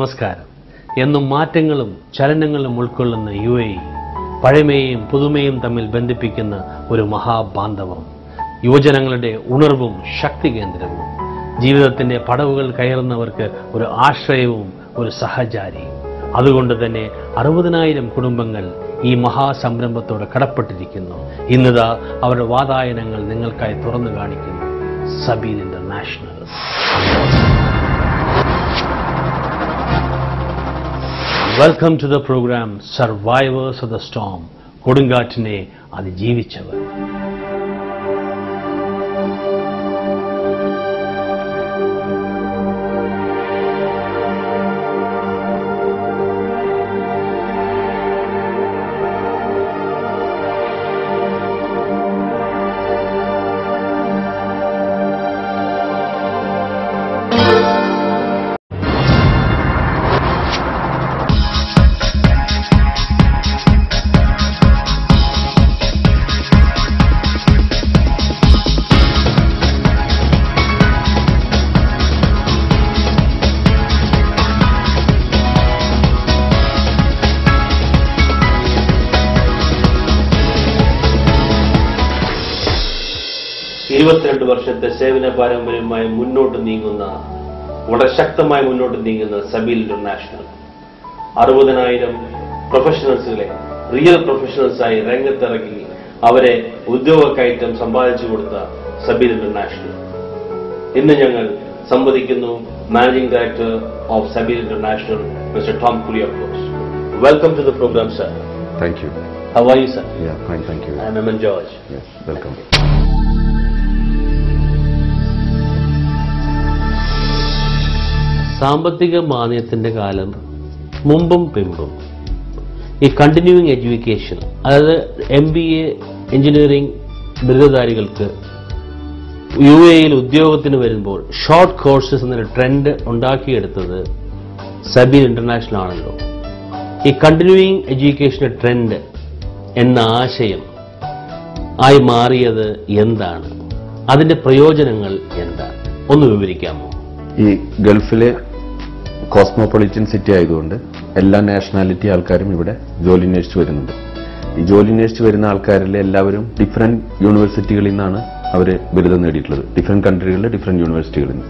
നമസ്കാരം. എന്നും മാറ്റങ്ങളും ചലനങ്ങളും ഉൾക്കൊള്ളുന്ന UAE പഴമയും പുതുമയും തമ്മിൽ ബന്ധിപ്പിക്കുന്ന ഒരു മഹാബാന്ധവം, യുവജനങ്ങളുടെ ഉണർവും ശക്തി കേന്ദ്രവും, ജീവിതത്തിൻ്റെ പടവുകൾ കയറുന്നവർക്ക് ഒരു ആശ്രയവും ഒരു സഹചാരിയും. അതുകൊണ്ട് തന്നെ 60,000 കുടുംബങ്ങൾ ഈ മഹാസംരംഭത്തോട് കടപ്പെട്ടിരിക്കുന്നു. ഇന്നിതാ അവരുടെ വാതായനങ്ങൾ നിങ്ങൾക്കായി തുറന്നു കാണിക്കുന്നു Sabeel international. Welcome to the program Survivors of the Storm. കൊടുങ്കാറ്റിനെ അതിജീവിച്ചവർ. വർഷത്തെ സേവന പാരമ്പര്യമായി മുന്നോട്ട് നീങ്ങുന്ന, വളരെ ശക്തമായി മുന്നോട്ട് നീങ്ങുന്ന സബീൽ ഇന്റർനാഷണൽ 60,000 പ്രൊഫഷണൽസുകളെ റിയൽ പ്രൊഫഷണൽസായി രംഗത്തിറക്കി അവരെ ഉദ്യോഗക്കയറ്റം സമ്പാദിച്ചു കൊടുത്ത സബീൽ ഇന്റർനാഷണൽ. ഇന്ന് ഞങ്ങൾ സംവദിക്കുന്നു managing director of Sabeel international, mister Tom Kuriakose. Welcome to the program, sir. Thank you. How are you, sir? Yeah, fine, thank you. I am Eman George. Yes, welcome. സാമ്പത്തിക മാന്ദ്യത്തിൻ്റെ കാലം മുമ്പും പിമ്പും ഈ കണ്ടിന്യൂയിങ് എഡ്യൂക്കേഷൻ, അതായത് MBA എഞ്ചിനീയറിംഗ് ബിരുദധാരികൾക്ക് UAEയിൽ ഉദ്യോഗത്തിന് വരുമ്പോൾ short courses എന്നൊരു trend ഉണ്ടാക്കിയെടുത്തത് സബീൽ international ആണല്ലോ. ഈ continuing education trend എന്ന ആശയം ആയി മാറിയത് എന്താണ്? അതിൻ്റെ പ്രയോജനങ്ങൾ എന്താണ്? ഒന്ന് വിവരിക്കാമോ? ഈ ഗൾഫിലെ കോസ്മോപൊളിറ്റൻ സിറ്റി ആയതുകൊണ്ട് എല്ലാ നാഷണാലിറ്റി ആൾക്കാരും ഇവിടെ ജോലി അന്വേഷിച്ച് വരുന്നുണ്ട്. ഈ ജോലി അന്വേഷിച്ച് വരുന്ന ആൾക്കാരിൽ എല്ലാവരും ഡിഫറെന്റ് യൂണിവേഴ്സിറ്റികളിൽ നിന്നാണ് അവർ ബിരുദം നേടിയിട്ടുള്ളത്. ഡിഫറെന്റ് കൺട്രികളിലെ ഡിഫറെന്റ് യൂണിവേഴ്സിറ്റികളിൽ നിന്ന്.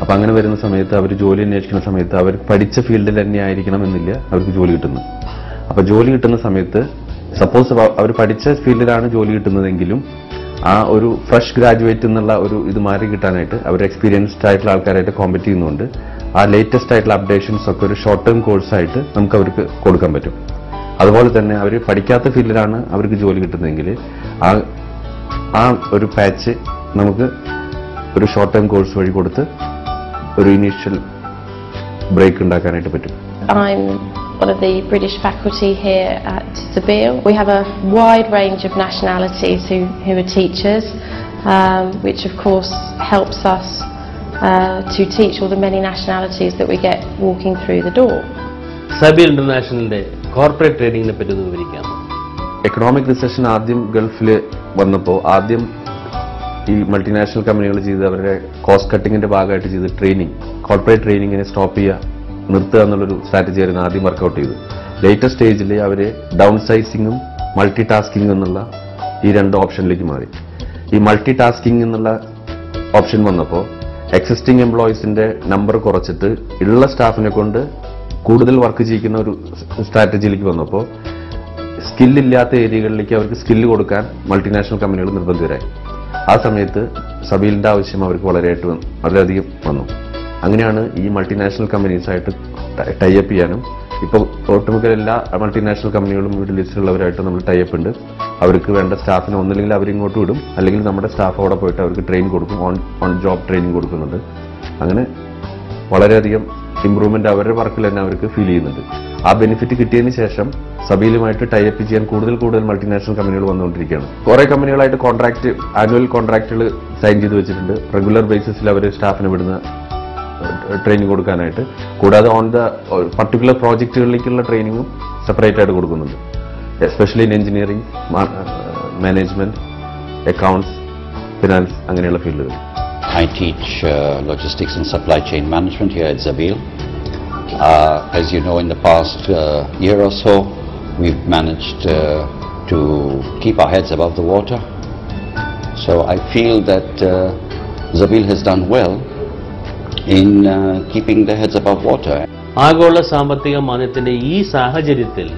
അപ്പം അങ്ങനെ വരുന്ന സമയത്ത് അവർ ജോലി അന്വേഷിക്കുന്ന സമയത്ത് അവർ പഠിച്ച ഫീൽഡിൽ തന്നെ ആയിരിക്കണം എന്നില്ല അവർക്ക് ജോലി കിട്ടുന്നത്. അപ്പം ജോലി കിട്ടുന്ന സമയത്ത് സപ്പോസ് അവർ പഠിച്ച ഫീൽഡിലാണ് ജോലി കിട്ടുന്നതെങ്കിലും ആ ഒരു ഫ്രഷ് ഗ്രാജുവേറ്റ് എന്നുള്ള ഒരു ഇത് മാറി കിട്ടാനായിട്ട് അവർ എക്സ്പീരിയൻസ്ഡ് ആയിട്ടുള്ള ആൾക്കാരായിട്ട് കോമ്പറ്റ് ചെയ്യുന്നുണ്ട്. ആ ലേറ്റസ്റ്റ് ആയിട്ടുള്ള അപ്ഡേഷൻസ് ഒക്കെ ഒരു ഷോർട്ട് ടേം കോഴ്സായിട്ട് നമുക്ക് അവർക്ക് കൊടുക്കാൻ പറ്റും. അതുപോലെ തന്നെ അവർ പഠിക്കാത്ത ഫീൽഡിലാണ് അവർക്ക് ജോലി കിട്ടുന്നതെങ്കിൽ ആ ഒരു പാച്ച് നമുക്ക് ഒരു ഷോർട്ട് ടേം കോഴ്സ് വഴി കൊടുത്ത് ഒരു ഇനീഷ്യൽ ബ്രേക്ക് ഉണ്ടാക്കാനായിട്ട് പറ്റും. One of the British faculty here at Sibeel. We have a wide range of nationalities who are teachers, which of course helps us to teach all the many nationalities that we get walking through the door. Sabeel ഇന്റർനാഷണലിന്റെ corporate ട്രെയിനിങ്ങിനെ പറ്റി വിവരിക്കാമോ? Economic recession ആദ്യം ഗൾഫിൽ വന്നപ്പോൾ ആദ്യം ഈ multinational കമ്പനികൾ ചെയ്ത് അവരുടെ കോസ്റ്റ് കട്ടിങ്ങിന്റെ ഭാഗമായിട്ട് ചെയ്ത് ട്രെയിനിങ്, കോർപ്പറേറ്റ് ട്രെയിനിങ്ങിനെ സ്റ്റോപ്പ് ചെയ്യുക, നിർത്തുക എന്നുള്ളൊരു സ്ട്രാറ്റജി ആയിരുന്നു ആദ്യം വർക്കൗട്ട് ചെയ്തത്. ലേറ്റസ്റ്റ് സ്റ്റേജിൽ അവർ ഡൗൺ സൈസിങ്ങും മൾട്ടി ടാസ്കിങ് എന്നുള്ള ഈ 2 ഓപ്ഷനിലേക്ക് മാറി. ഈ മൾട്ടി ടാസ്കിങ് എന്നുള്ള ഓപ്ഷൻ വന്നപ്പോൾ എക്സിസ്റ്റിംഗ് എംപ്ലോയീസിന്റെ നമ്പർ കുറച്ചിട്ട് ഉള്ള സ്റ്റാഫിനെ കൊണ്ട് കൂടുതൽ വർക്ക് ചെയ്യിക്കുന്ന ഒരു സ്ട്രാറ്റജിയിലേക്ക് വന്നപ്പോൾ സ്കില്ലില്ലാത്ത ഏരിയകളിലേക്ക് അവർക്ക് സ്കില്ല് കൊടുക്കാൻ മൾട്ടിനാഷണൽ കമ്പനികൾ നിർബന്ധിതരായി. ആ സമയത്ത് സബീലിന്റെ ആവശ്യം അവർക്ക് വളരെയധികം വന്നു. അങ്ങനെയാണ് ഈ മൾട്ടിനാഷണൽ കമ്പനീസായിട്ട് ടൈപ്പ് ചെയ്യാനും ഇപ്പോൾ ഒട്ടുമിക്ക എല്ലാ മൾട്ടിനാഷണൽ കമ്പനികളും മിഡിൽ ഈസ്റ്റിലുള്ളവരായിട്ട് നമ്മൾ ടൈപ്പ് ഉണ്ട്. അവർക്ക് വേണ്ട സ്റ്റാഫിനെ ഒന്നില്ലെങ്കിൽ അവരിങ്ങോട്ട് വിടും, അല്ലെങ്കിൽ നമ്മുടെ സ്റ്റാഫ് അവിടെ പോയിട്ട് അവർക്ക് ട്രെയിൻ കൊടുക്കും, ഓൺ ജോബ് ട്രെയിനിങ് കൊടുക്കുന്നുണ്ട്. അങ്ങനെ വളരെയധികം ഇമ്പ്രൂവ്മെന്റ് അവരുടെ വർക്കിൽ തന്നെ അവർക്ക് ഫീൽ ചെയ്യുന്നുണ്ട്. ആ ബെനിഫിറ്റ് കിട്ടിയതിന് ശേഷം സബീലുമായിട്ട് ടൈപ്പ് ചെയ്യാൻ കൂടുതൽ മൾട്ടിനാഷണൽ കമ്പനികൾ വന്നുകൊണ്ടിരിക്കുകയാണ്. കുറെ കമ്പനികളായിട്ട് ആനുവൽ കോൺട്രാക്റ്റുകൾ സൈൻ ചെയ്ത് വെച്ചിട്ടുണ്ട്. റെഗുലർ ബേസിസിൽ അവർ സ്റ്റാഫിനെ വിടുന്ന ട്രെയിനിങ് കൊടുക്കാനായിട്ട്. കൂടാതെ ഓൺ ദ പർട്ടിക്കുലർ പ്രോജക്റ്റുകളിലേക്കുള്ള ട്രെയിനിങ്ങും സെപ്പറേറ്റ് ആയിട്ട് കൊടുക്കുന്നുണ്ട്. Especially in engineering, management, accounts, finance അങ്ങനെയുള്ള ഫീൽഡുകൾ. I teach logistics and supply chain management here at Sibeel. As you know, in the past year or so, we've managed to keep our heads above the water. So I feel that Zabil has done well in keeping their heads above water. ആഗോള സാമ്പത്തിക മാന്ദ്യത്തിന്റെ ഈ സാഹചര്യത്തിൽ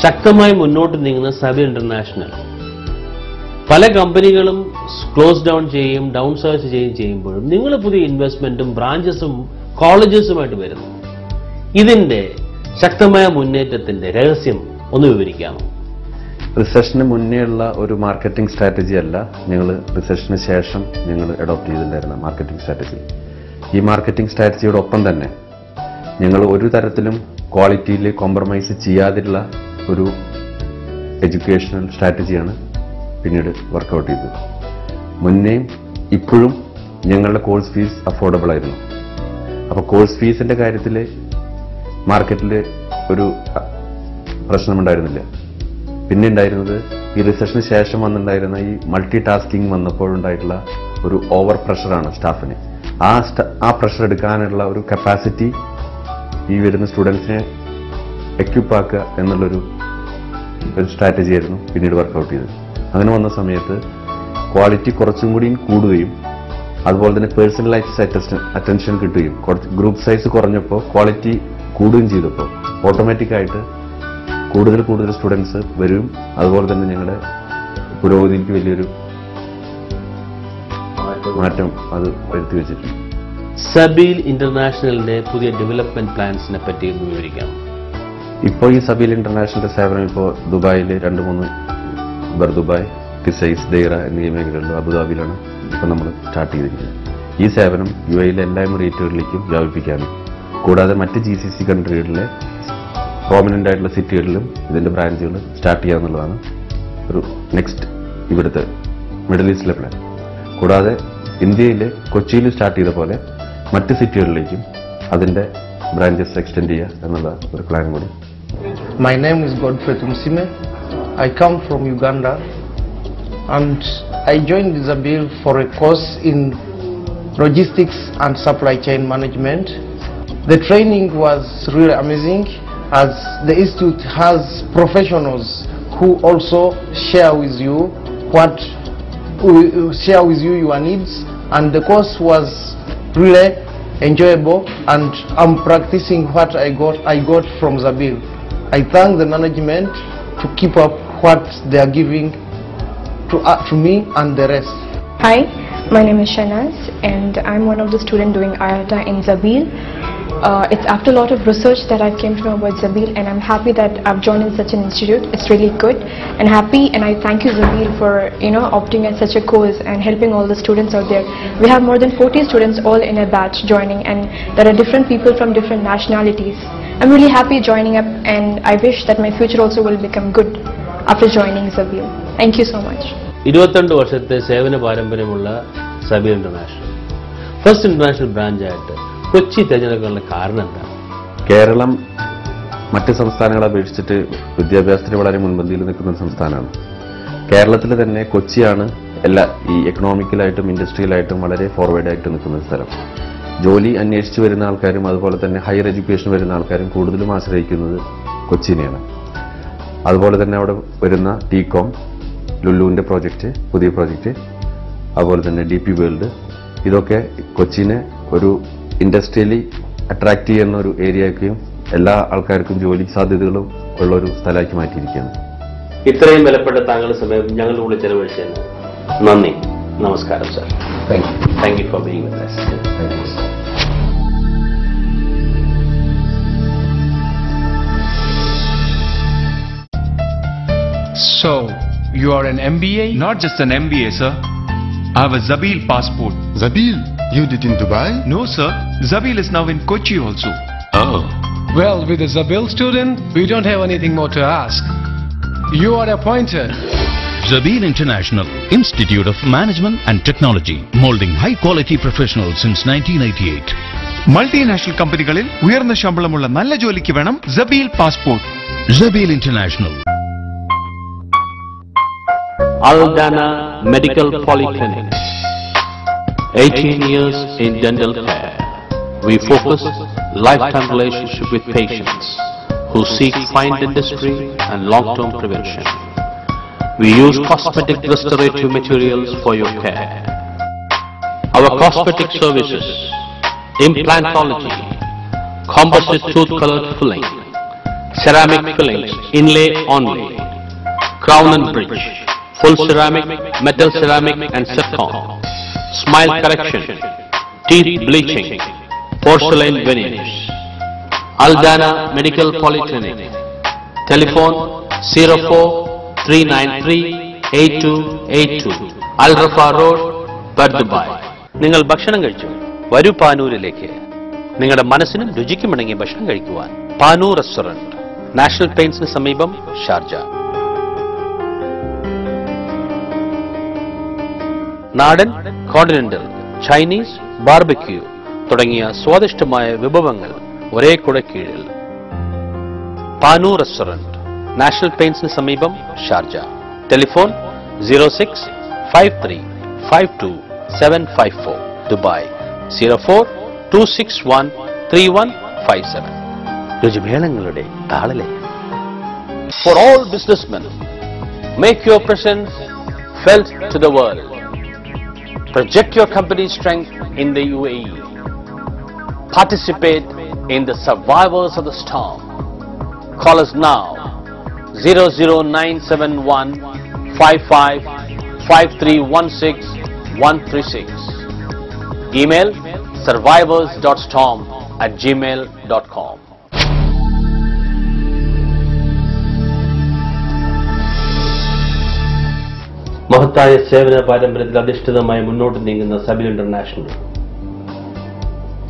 ശക്തമായി മുന്നോട്ട് നീങ്ങുന്ന സബീൽ international പല കമ്പനികളും close down ചെയ്യും, ഡൗൺ സൈസ് ചെയ്യുമ്പോഴും നിങ്ങൾ പുതിയ ഇൻവെസ്റ്റ്മെന്റും ബ്രാഞ്ചസും കോളേജസുമായിട്ട് വരുന്നു. ഇതിന്റെ ശക്തമായ മുന്നേറ്റത്തിന്റെ രഹസ്യം ഒന്ന് വിവരിക്കാമോ? റിസഷന് മുന്നേ ഉള്ള ഒരു മാർക്കറ്റിംഗ് സ്ട്രാറ്റജി അല്ല നിങ്ങൾ റിസഷന് ശേഷം നിങ്ങൾ അഡോപ്റ്റ് ചെയ്തിട്ടുണ്ടായിരുന്ന മാർക്കറ്റിംഗ് സ്ട്രാറ്റജി. ഈ മാർക്കറ്റിംഗ് സ്ട്രാറ്റജിയോടൊപ്പം തന്നെ നിങ്ങൾ ഒരു തരത്തിലും ക്വാളിറ്റിയിൽ കോംപ്രമൈസ് ചെയ്യാതിട്ടുള്ള ഒരു എഡ്യൂക്കേഷണൽ സ്ട്രാറ്റജിയാണ് പിന്നീട് വർക്കൗട്ട് ചെയ്തത്. മുന്നേയും ഇപ്പോഴും ഞങ്ങളുടെ കോഴ്സ് ഫീസ് അഫോർഡബിൾ ആയിരുന്നു. അപ്പോൾ കോഴ്സ് ഫീസിന്റെ കാര്യത്തിൽ മാർക്കറ്റിൽ ഒരു പ്രശ്നമുണ്ടായിരുന്നില്ല. പിന്നെ ഉണ്ടായിരുന്നത് ഈ റിസഷന് ശേഷം വന്നിട്ടുണ്ടായിരുന്ന ഈ മൾട്ടി ടാസ്കിങ് വന്നപ്പോഴുണ്ടായിട്ടുള്ള ഒരു ഓവർ പ്രഷറാണ് സ്റ്റാഫിന്. ആ പ്രഷർ എടുക്കാനുള്ള ഒരു കപ്പാസിറ്റി ഈ വരുന്ന സ്റ്റുഡൻസിനെ എക്യുപ്പ് ആക്കുക എന്നുള്ളൊരു സ്ട്രാറ്റജി ആയിരുന്നു പിന്നീട് വർക്കൗട്ട് ചെയ്തത്. അങ്ങനെ വന്ന സമയത്ത് ക്വാളിറ്റി കുറച്ചും കൂടി കൂടുകയും അതുപോലെ തന്നെ പേഴ്സണലൈസ്ഡ് അറ്റൻഷൻ കിട്ടുകയും ഗ്രൂപ്പ് സൈസ് കുറഞ്ഞപ്പോൾ ക്വാളിറ്റി കൂടുകയും ചെയ്തപ്പോൾ ഓട്ടോമാറ്റിക്കായിട്ട് കൂടുതൽ സ്റ്റുഡൻസ് വരും. അതുപോലെ തന്നെ ഞങ്ങളുടെ പുരോഗതിക്ക് വലിയൊരു മാറ്റം അത് വരുത്തി വെച്ചിട്ടുണ്ട്. സബീൽ ഇന്റർനാഷണലിന്റെ പുതിയ ഡെവലപ്മെന്റ് പ്ലാൻസിനെ പറ്റി വിവരിക്കാം. ഇപ്പോൾ ഈ സബീൽ ഇന്റർനാഷണലിന്റെ സേവനം ഇപ്പോൾ ദുബായിൽ 2-3 ദുബായ്, കിസൈസ്, ദൈറ എന്നീ മേഖലകളിലും അബുദാബിയിലാണ് ഇപ്പോൾ നമ്മൾ സ്റ്റാർട്ട് ചെയ്തിരിക്കുന്നത്. ഈ സേവനം UAE-യിലെ എല്ലാ എമിറേറ്റുകളിലേക്കും വ്യാപിപ്പിക്കാനും കൂടാതെ മറ്റ് GCC കൺട്രികളിലെ പ്രോമിനന്റ് ആയിട്ടുള്ള സിറ്റികളിലും ഇതിന്റെ ബ്രാഞ്ചുകൾ സ്റ്റാർട്ട് ചെയ്യാന്നുള്ളതാണ് ഒരു നെക്സ്റ്റ് ഇവിടുത്തെ മിഡിൽ ഈസ്റ്റിലെ പ്ലാൻ. കൂടാതെ ഇന്ത്യയിലെ കൊച്ചിയിൽ സ്റ്റാർട്ട് ചെയ്ത പോലെ മറ്റ് സിറ്റികളിലേക്കും അതിന്റെ ബ്രാഞ്ചസ് എക്സ്റ്റെൻഡ് ചെയ്യുക എന്നുള്ള ഒരു പ്ലാൻ കൂടി. My name is Godfrey Tumsime. I come from Uganda and I joined Zabil for a course in logistics and supply chain management. The training was really amazing as the institute has professionals who also share with you your needs, and the course was really enjoyable and I'm practicing what I got from Zabil. I thank the management to keep up what they are giving to me and the rest. Hi, my name is Shanaz and I'm one of the students doing IATA in Zabil. It's after a lot of research that I came to know about Zabil, and I'm happy that I've joined in such an institute. It's really good and happy, and I thank you Zabil for opting at such a course and helping all the students out there. We have more than 40 students all in a batch joining, and there are different people from different nationalities. I'm really happy joining up, and I wish that my future also will become good after joining Zabil. Thank you so much. 22 വർഷത്തെ സേവന പാരമ്പര്യമുള്ള സബീൽ international first international ബ്രാഞ്ചായിട്ട് Kochi തിരഞ്ഞെടുക്കാനുള്ള കാരണം എന്താണ്? കേരളം മറ്റ് സംസ്ഥാനങ്ങളെ അപേക്ഷിച്ചിട്ട് വിദ്യാഭ്യാസത്തിന് വളരെ മുൻപന്തിയിൽ നിൽക്കുന്ന ഒരു സംസ്ഥാനമാണ്. കേരളത്തിൽ തന്നെ കൊച്ചിയാണ് ഈ എക്കണോമിക്കലായിട്ടും ഇൻഡസ്ട്രിയലായിട്ടും വളരെ ഫോർവേഡായിട്ട് നിൽക്കുന്ന സ്ഥലം. ജോലി അന്വേഷിച്ച് വരുന്ന ആൾക്കാരും അതുപോലെ തന്നെ ഹയർ എഡ്യൂക്കേഷൻ വരുന്ന ആൾക്കാരും കൂടുതലും ആശ്രയിക്കുന്നത് കൊച്ചിനെയാണ്. അതുപോലെ തന്നെ അവിടെ വരുന്ന TCOM, ലുലുവിൻ്റെ പ്രോജക്റ്റ്, പുതിയ പ്രോജക്റ്റ്, അതുപോലെ തന്നെ DP വേൾഡ്, ഇതൊക്കെ കൊച്ചിനെ ഒരു ഇൻഡസ്ട്രിയലി അട്രാക്ട് ചെയ്യുന്ന ഒരു ഏരിയയ്ക്കും എല്ലാ ആൾക്കാർക്കും ജോലി സാധ്യതകളും ഉള്ള ഒരു സ്ഥലമാക്കി മാറ്റിയിരിക്കുകയാണ്. ഇത്രയും വിലപ്പെട്ട താങ്കളുടെ സമയം ഞങ്ങളുടെ കൂടെ ചെലവഴിച്ചതിന് നന്ദി. നമസ്കാരം sir. Thank you for being with us. So, you are an MBA? Not just an MBA, sir. I have a Zabil passport. Zabil, you did in Dubai? No, sir. Zabil is now in Kochi also. Oh. Well, with a Zabil student, we don't have anything more to ask. You are appointed. Zabil International, Institute of Management and Technology, molding high-quality professionals since 1988. Multinational കമ്പനികളിൽ ഉയർന്ന ശമ്പളമുള്ള നല്ല ജോലിക്ക് വേണം Zabil passport. Zabil International. Aldana Medical Polyclinic. 18 years in dental care. We focus lifetime relationship with patients who seek fine dentistry and long-term prevention. We use cosmetic restorative materials for your care. Our cosmetic services: implantology, composite tooth colored filling, ceramic fillings, inlay only, crown and bridge, full ceramic, metal ceramic and zircon, smile correction, teeth bleaching, porcelain veneers. Aldana Medical Polyclinic. Telephone 04-393-8282. Al Rafa Road, Dubai. നിങ്ങൾ ഭക്ഷണം കഴിച്ചു, വരൂ പാനൂരിലേക്ക്. നിങ്ങളുടെ മനസ്സിനും രുചിക്കുമിണങ്ങിയ ഭക്ഷണം കഴിക്കുവാൻ Panoor restaurant, national പെയിന്റ്സിന് സമീപം, Sharjah. നാടൻ, കോണ്ടിനെന്റൽ, ചൈനീസ്, ബാർബിക്യൂ തുടങ്ങിയ സ്വാദിഷ്ടമായ വിഭവങ്ങൾ ഒരേ കുടക്കീഴിൽ. പാനൂർ റെസ്റ്റോറന്റ്, നാഷണൽ പെയിന്റ്സിന് സമീപം, Sharjah. Telephone 06-53-52-754. Dubai 04-261-3157. രുചിമേളങ്ങളുടെ താളലയം. For all businessmen, make your presence felt to the world. Project your company's strength in the UAE. Participate in the Survivors of the Storm. Call us now 00971 55 5316 136. Email survivors.storm@gmail.com. മഹത്തായ സേവന പാരമ്പര്യത്തിൽ അധിഷ്ഠിതമായി മുന്നോട്ട് നീങ്ങുന്ന സബീൽ international.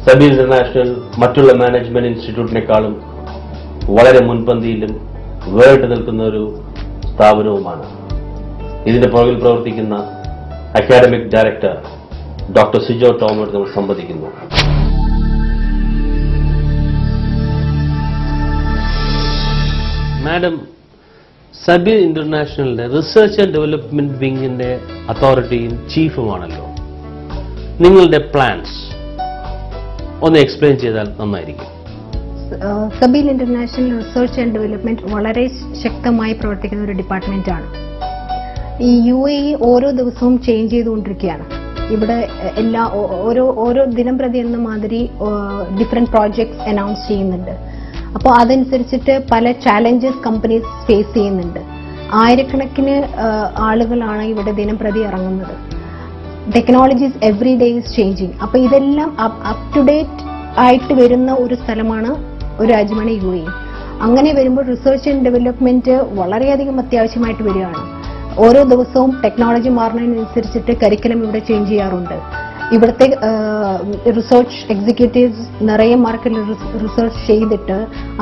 സബീൽ international മറ്റുള്ള management ഇൻസ്റ്റിറ്റ്യൂട്ടിനേക്കാളും വളരെ മുൻപന്തിയിലും വേറിട്ട് നിൽക്കുന്ന ഒരു സ്ഥാപനവുമാണ്. ഇതിന്റെ പുറകിൽ പ്രവർത്തിക്കുന്ന അക്കാഡമിക് ഡയറക്ടർ ഡോക്ടർ സിജോ ടോമോട് നമ്മൾ സംവദിക്കുന്നു. Madam, Sabeel ഇന്റർനാഷണലിന്റെ research and development വിങ്ങിന്റെ അതോറിറ്റിയും ചീഫുമാണല്ലോ. നിങ്ങളുടെ പ്ലാൻസ് ഒന്ന് എക്സ്പ്ലെയിൻ ചെയ്താൽ നന്നായിരിക്കും. സബീൽ ഇന്റർനാഷണൽ റിസർച്ച് ആൻഡ് ഡെവലപ്മെന്റ് വളരെ ശക്തമായി പ്രവർത്തിക്കുന്ന ഒരു ഡിപ്പാർട്ട്മെന്റ് ആണ്. ഈ UAE ഓരോ ദിവസവും ചേഞ്ച് ചെയ്തുകൊണ്ടിരിക്കുകയാണ്. ഇവിടെ ഓരോ ദിനം പ്രതി എന്ന മാതിരി ഡിഫറെന്റ് പ്രോജക്ട്സ് അനൗൺസ് ചെയ്യുന്നുണ്ട്. അപ്പോൾ അതനുസരിച്ചിട്ട് പല ചാലഞ്ചസ് കമ്പനീസ് ഫേസ് ചെയ്യുന്നുണ്ട്. ആയിരക്കണക്കിന് ആളുകളാണ് ഇവിടെ ദിനം പ്രതി ഇറങ്ങുന്നത്. Technologies every day is changing. അപ്പോൾ ഇതെല്ലാം അപ് ടു ഡേറ്റ് ആയിട്ട് വരുന്ന ഒരു സ്ഥലമാണ്, ഒരു രാജ്യമാണ് UAE. അങ്ങനെ വരുമ്പോൾ റിസർച്ച് ആൻഡ് ഡെവലപ്മെന്റ് വളരെയധികം അത്യാവശ്യമായിട്ട് വരികയാണ്. ഓരോ ദിവസവും ടെക്നോളജി മാറുന്നതിനനുസരിച്ചിട്ട് കരിക്കുലം ഇവിടെ ചേഞ്ച് ചെയ്യാറുണ്ട്. ഇവിടുത്തെ റിസർച്ച് എക്സിക്യൂട്ടീവ്സ് നിറയെ മാർക്കറ്റിൽ റിസർച്ച് ചെയ്തിട്ട്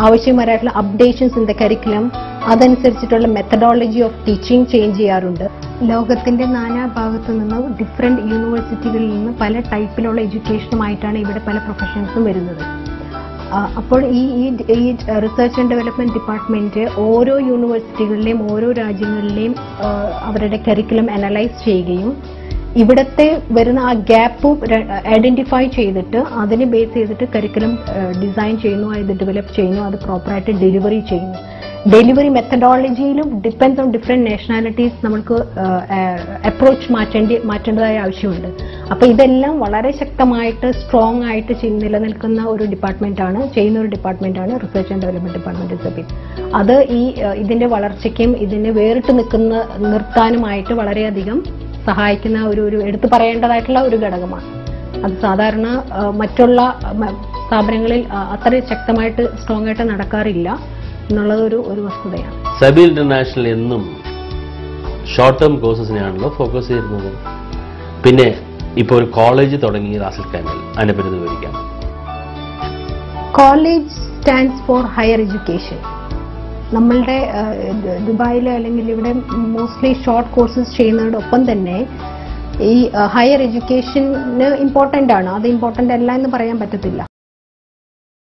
ആവശ്യമായിട്ടുള്ള അപ്ഡേഷൻസ് ഇൻ ദ കരിക്കുലം, അതനുസരിച്ചിട്ടുള്ള മെത്തഡോളജി ഓഫ് ടീച്ചിങ് ചേഞ്ച് ചെയ്യാറുണ്ട്. ലോകത്തിന്റെ നാനാഭാഗത്തു നിന്ന് ഡിഫറെന്റ് യൂണിവേഴ്സിറ്റികളിൽ നിന്ന് പല ടൈപ്പിലുള്ള എഡ്യൂക്കേഷനുമായിട്ടാണ് ഇവിടെ പല പ്രൊഫഷൻസും വരുന്നത്. അപ്പോൾ ഈ റിസർച്ച് ആൻഡ് ഡെവലപ്മെന്റ് ഡിപ്പാർട്ട്മെന്റ് ഓരോ യൂണിവേഴ്സിറ്റികളിലെയും ഓരോ രാജ്യങ്ങളിലെയും അവരുടെ കരിക്കുലം അനലൈസ് ചെയ്യുകയും ഇവിടത്തെ വരുന്ന ആ ഗ്യാപ്പ് ഐഡന്റിഫൈ ചെയ്തിട്ട് അതിനെ ബേസ് ചെയ്തിട്ട് കരിക്കുലം ഡിസൈൻ ചെയ്യുന്നു, അത് ഡെവലപ്പ് ചെയ്യുന്നു, അത് പ്രോപ്പറായിട്ട് ഡെലിവറി ചെയ്യുന്നു. ഡെലിവറി മെത്തഡോളജിയിലും ഡിപ്പെൻഡ്സ് ഓൺ ഡിഫറെന്റ് നാഷണാലിറ്റീസ് നമുക്ക് അപ്രോച്ച് മാറ്റേണ്ടതായ ആവശ്യമുണ്ട്. അപ്പൊ ഇതെല്ലാം വളരെ ശക്തമായിട്ട് സ്ട്രോങ് ആയിട്ട് നിലനിൽക്കുന്ന ഒരു ഡിപ്പാർട്ട്മെന്റാണ്, ചെയ്യുന്ന ഒരു ഡിപ്പാർട്ട്മെന്റാണ് റിസർച്ച് ആൻഡ് ഡെവലപ്മെന്റ് ഡിപ്പാർട്ട്മെന്റ് സബീൽ. അത് ഇതിന്റെ വളർച്ചയ്ക്കും ഇതിനെ വേറിട്ട് നിർത്താനുമായിട്ട് വളരെയധികം സഹായിക്കുന്ന ഒരു എടുത്തു പറയേണ്ടതായിട്ടുള്ള ഒരു ഘടകമാണ്. അത് സാധാരണ മറ്റുള്ള സ്ഥാപനങ്ങളിൽ അത്ര ശക്തമായിട്ട് സ്ട്രോങ് ആയിട്ട് നടക്കാറില്ല എന്നുള്ളത് ഒരു വസ്തുതയാണ്. സബീൽ ഇന്റർനാഷണൽ എന്നും ഷോർട്ട് ടേം കോഴ്സസിനെയാണല്ലോ ഫോക്കസ് ചെയ്യുന്നത്. പിന്നെ ഇപ്പോൾ ഒരു കോളേജ് തുടങ്ങി റാസൽ ഖൈമയിൽ, അതിനെപ്പറ്റി വിവരിക്കാം. College stands for higher education. നമ്മളുടെ ദുബായിൽ അല്ലെങ്കിൽ ഇവിടെ മോസ്റ്റ്ലി ഷോർട്ട് കോഴ്സസ് ചെയ്യുന്നതോടൊപ്പം തന്നെ ഈ ഹയർ എഡ്യൂക്കേഷന് ഇമ്പോർട്ടൻ്റ് ആണ്. അത് ഇമ്പോർട്ടൻ്റ് അല്ല എന്ന് പറയാൻ പറ്റത്തില്ല.